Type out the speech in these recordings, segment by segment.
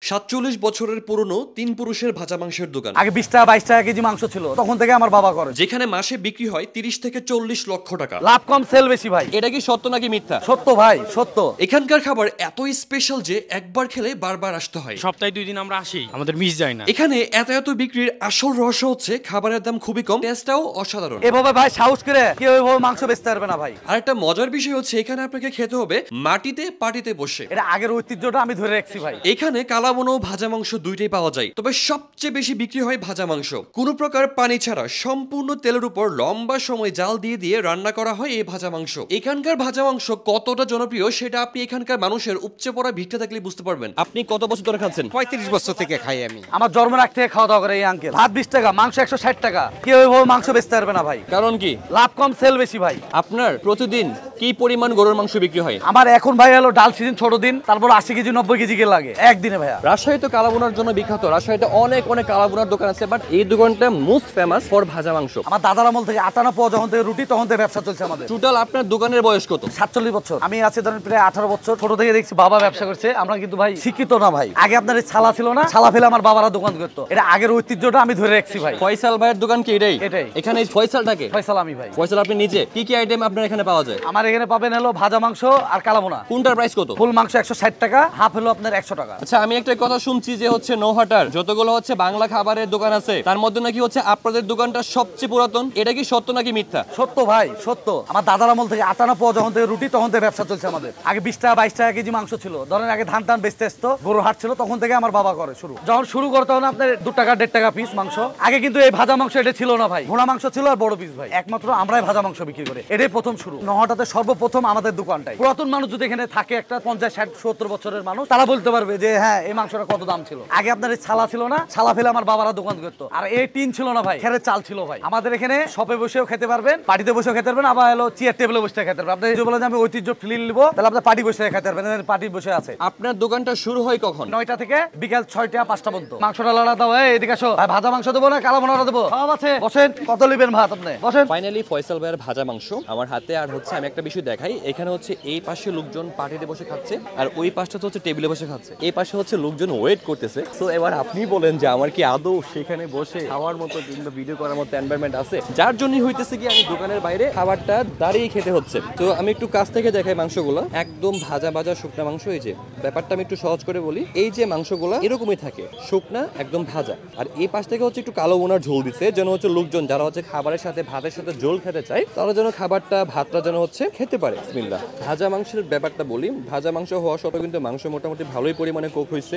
৪৭ বছরের পুরনো ৩ পুরুষের ভাজা মাংসের দোকান। আগে ২০ টাকা ২২ টাকা কেজি মাংস ছিল, তখন থেকে আমার বাবা করে। যেখানে মাসে বিক্রি হয় ৩০ থেকে ৪০ লক্ষ টাকা। লাভ কম সেল বেশি ভাই। এটা কি সত্য নাকি মিথ্যা? সত্য ভাই, সত্য। এখানকার খাবার এতই স্পেশাল যে একবার খেলে বারবার আসতে হয়। সপ্তাহে 2 দিন আমরা আসি, আমাদের মিস যায় না। এখানে এত বিক্রির আসল রহস্য হচ্ছে খাবারের দাম খুবই কম, টেস্টটাও অসাধারণ। এভাবে ভাই সাহস করে কেউ এভাবে মাংস বেচতে পারবে না ভাই। আর একটা মজার বিষয় হচ্ছে এখানে আপনাকে খেতে হবে মাটিতে পাটিতে বসে। এটা আগের ঐতিহ্যটা আমি ধরে রাখছি ভাই। এখানে কালাবোনা ও ভাজা মাংস দুইটাই পাওয়া যায়, তবে সবচেয়ে বেশি বিক্রি হয় ভাজা মাংস। কোনো প্রকার পানি ছাড়া সম্পূর্ণ তেলের উপর লম্বা সময় জাল দিয়ে দিয়ে রান্না করা হয় এই ভাজা মাংস। এখানকার ভাজা মাংস কতটা জনপ্রিয় সেটা আপনি এখানকার মানুষের উপচে পড়া ভিড়টা দেখলে বুঝতে পারবেন। আপনি কত বছর ধরে খাচ্ছেন? 35 বছর থেকে খাই আমি। আমার জন্মের আগ থেকে খাওয়া দাওয়া করে এই আঙ্কেল। ভাত 20 টাকা, মাংস 160 টাকা। কেউ এভাবে মাংস বেচতে পারবে না ভাই। কারণ কি? লাভ কম সেল বেশি ভাই। আপনার প্রতিদিন কি পরিমাণ গরুর মাংস বিক্রি হয়? আমার এখন ভাই হলো ডাল সিজন ছোট দিন, তারপর 80 কেজি 90 কেজি কে লাগে একদিনে ভাইয়া। রাজশাহী তো কালাবোনার জন্য বিখ্যাত। রাজশাহীতে অনেক কালাবোনার দোকান আছে, বাট এই দোকানটা মোস্ট ফেমাস ফর ভাজা মাংস। আমার দাদার আমল থেকে আটানা পাওয়া যখন থেকে রুটি তখন থেকে ব্যবসা চলছে আমাদের। টোটাল আপনার দোকানের বয়স কত? 47 বছর। আমি আছি ধরেন প্রায় 18 বছর। ছোট থেকে দেখছি বাবা ব্যবসা করছে। আমরা কিন্তু ভাই শিক্ষিত না ভাই। আগে আপনার এই ছালা ছিল না, ছালা ফেলে আমার বাবারা দোকান করতো। এটা আগের ঐতিহ্যটা আমি ধরে রাখছি ভাই। ফয়সাল ভাইয়ের দোকান কি এটাই? এটাই। এখানে এই ফয়সালটাকে? ফয়সাল আমি ভাই। ফয়সাল আপনি নিজে কি কি আইটেম আপনার এখানে পাওয়া যায়? আমার এখানে পাবেন হলো ভাজা মাংস আর কালাবোনা। কোনটার প্রাইস কত? ফুল মাংস 160 টাকা, হাফ হলো আপনার 100 টাকা। আচ্ছা, আমি একটা কথা শুনছি যে হচ্ছে নৌহাটার যতগুলো হচ্ছে বাংলা খাবারের দোকান আছে তার মধ্যে নাকি হচ্ছে আপনাদের দোকানটা সবচেয়ে পুরাতন। এটা কি সত্য নাকি মিথ্যা? সত্য ভাই, সত্য। আমার দাদার আমল থেকে আটানা পাওয়া যখন থেকে রুটি তখন থেকে ব্যবসা চলছে আমাদের। আগে 20 টাকা 22 টাকা কেজি মাংস ছিল। ধরেন আগে ধান টান বেচতে আসতো, গরু হাট ছিল, তখন থেকে আমার বাবা করে শুরু। যখন শুরু করতে তখন আপনার 2 টাকা 1.5 টাকা পিস মাংস। আগে কিন্তু এই ভাজা মাংস এটা ছিল না ভাই। ভুনা মাংস ছিল আর বড় পিস ভাই। একমাত্র আমরাই ভাজা মাংস বিক্রি করে। এটাই প্রথম শুরু। নহাটাতে সর্বপ্রথম আমাদের দোকানটাই। পুরাতন মানুষ যদি এখানে থাকে একটা 50 60 70 বছরের মানুষ, তারা বলতে পারবে যে হ্যাঁ এই মাংসটা কত দাম ছিল। আগে আপনার এই ছালা ছিল না, ছালা ফেলে আমার বাবারা দোকান করতো। আর এই টিন ছিল না ভাই, খেরের চাল ছিল ভাই। আমাদের এখানে শপে বসেও খেতে পারবেন, পার্টিতে বসেও খেতে পারবেন, আবার হলো চেয়ার টেবিলে বসে খেতে পারবেন। আপনি যদি বলেন যে আমি ঐতিহ্য ফিল নিব, তাহলে আপনার পার্টি বসে খেতে পারবেন। পার্টি বসে আছে। আপনার দোকানটা শুরু হয় কখন? 9টা থেকে বিকাল 6টা 5টা পর্যন্ত। মাংসটা লড়া দাও, এদিকে আসো ভাই। ভাজা মাংস দেবো না কালা বোনা দেবো? সব আছে, বসেন। কত নেবেন ভাত আপনি? বসেন। ফাইনালি ফয়সাল ভাইয়ের ভাজা মাংস আমার হাতে। আর হচ্ছে আমি একটা বিষয় দেখাই, এখানে হচ্ছে এই পাশে লোকজন পার্টিতে বসে খাচ্ছে আর ওই পাশটা হচ্ছে টেবিলে বসে খাচ্ছে। এই পাশে হচ্ছে লোকজন ওয়েট করতেছে। সো এবার আপনি বলেন যে আমার কি আদৌ সেখানে বসে খাওয়ার মতো কিংবা ভিডিও করার মতো এনভায়রনমেন্ট আছে? যার জন্যই হইতেছে কি আমি দোকানের বাইরে খাবারটা দাঁড়িয়ে খেতে হচ্ছে। তো আমি একটু কাছ থেকে দেখাই মাংসগুলো। একদম ভাজা ভাজা শুকনা মাংস। এই যে ব্যাপারটা আমি একটু সহজ করে বলি, এই যে মাংসগুলো এরকমই থাকে, শুকনা একদম ভাজা। আর এই পাশ থেকে হচ্ছে একটু কালো বোনার ঝোল দিচ্ছে, যেন হচ্ছে লোকজন যারা হচ্ছে খাবারের সাথে ভাতের সাথে ঝোল খেতে চায় তারা যেন খাবারটা ভাতটা যেন হচ্ছে খেতে পারে। বিসমিল্লাহ। ভাজা মাংসের ব্যাপারটা বলি, ভাজা মাংস হওয়া সত্ত্বেও কিন্তু মাংস মোটামুটি ভালোই পরিমাণে কুক হয়েছে।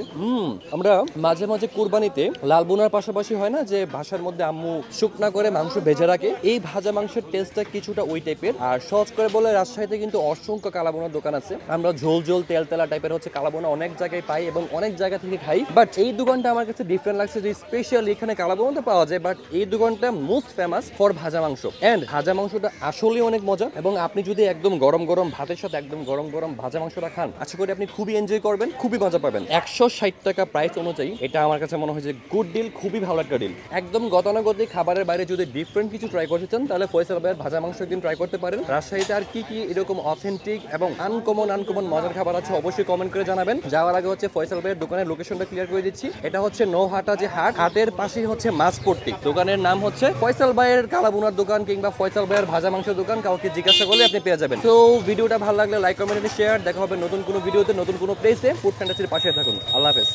আমরা মাঝে মাঝে কুরবানিতে লাল বোনার পাশাপাশি হয় না যে বাসার মধ্যে আম্মু শুকনা করে মাংস ভেজে রাখে, এই ভাজা মাংসের টেস্টটা কিছুটা ওই টাইপের। আর সহজ করে বলে রাজশাহীতে কিন্তু অসংখ্য কালাবোনার দোকান আছে। আমরা ঝোল ঝোল তেল তেলা টাইপের হচ্ছে কালাবোনা অনেক জায়গায় পাই এবং অনেক জায়গা থেকে খাই, বাট এই দোকানটা আমার কাছে ডিফারেন্ট লাগছে যে স্পেশালি এখানে কালাবোনা তো পাওয়া যায়, বাট এই দোকানটা মোস্ট ফেমাস ফর ভাজা মাংস। এন্ড ভাজা মাংসটা আসলেই অনেক মজা। এবং আপনি যদি একদম গরম গরম ভাতের সাথে একদম গরম গরম ভাজা মাংসটা খান, আশা করি আপনি খুবই এনজয় করবেন, খুবই মজা পাবেন। 160 টাকা প্রাইস অনুযায়ী এটা আমার কাছে মনে হয় যে গুড ডিল, খুবই ভালো একটা ডিল। একদম গতানুগতিক খাবারের বাইরে যদি ডিফারেন্ট কিছু ট্রাই করতে চান তাহলে ফয়সাল ভাইয়ের ভাজা মাংস একদিন ট্রাই করতে পারেন। রাজশাহীতে আর কি কি এরকম অথেন্টিক এবং আনকমন মজার খাবার আছে অবশ্যই কমেন্ট করে জানাবেন। যাওয়ার আগে হচ্ছে ফয়সাল ভাইয়ের দোকানের লোকেশনটা ক্লিয়ার করে দিচ্ছি। এটা হচ্ছে নৌহাটা যে হাট, হাটের পাশেই হচ্ছে মাছপট্টি। দোকানের নাম হচ্ছে ফয়সাল ভাইয়ের কালাবোনার দোকান কিংবা ফয়সাল ভাইয়ের ভাজা মাংসের দোকান। কাউকে জিজ্ঞাসা করলে আপনি পেয়ে যাবেন। তো ভিডিওটা ভালো লাগলে লাইক কমেন্ট শেয়ার। দেখা হবে নতুন কোনো ভিডিওতে নতুন কোনো প্লেসে। ফুড ফ্যান্টাসির পাশে থাকুন। আল্লাহ হাফেজ।